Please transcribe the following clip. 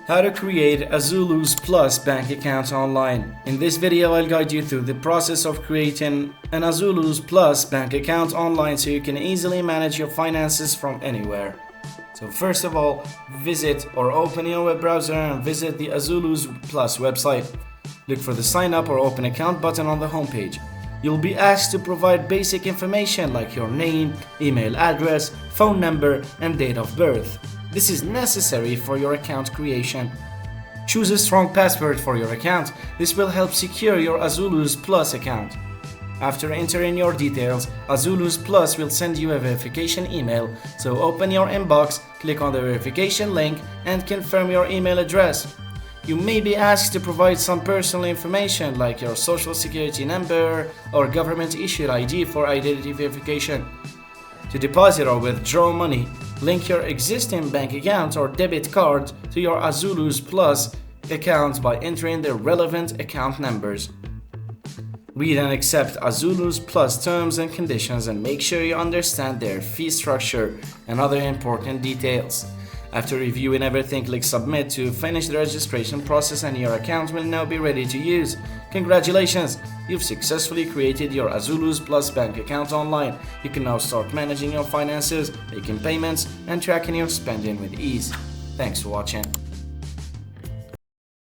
How to create a Zulus Plus bank account online. In this video, I'll guide you through the process of creating an Zulus Plus bank account online so you can easily manage your finances from anywhere. So first of all, visit or open your web browser and visit the Zulus Plus website. Look for the sign up or open account button on the homepage. You'll be asked to provide basic information like your name, email address, phone number, and date of birth. This is necessary for your account creation. Choose a strong password for your account. This will help secure your Zulus Plus account. After entering your details, Zulus Plus will send you a verification email, so open your inbox, click on the verification link, and confirm your email address. You may be asked to provide some personal information like your social security number or government-issued ID for identity verification. To deposit or withdraw money, link your existing bank account or debit card to your Zulus Plus account by entering the relevant account numbers. Read and accept Zulus Plus terms and conditions and make sure you understand their fee structure and other important details. After reviewing everything, click submit to finish the registration process and your account will now be ready to use. Congratulations! You've successfully created your Zulus Plus bank account online. You can now start managing your finances, making payments, and tracking your spending with ease. Thanks for watching.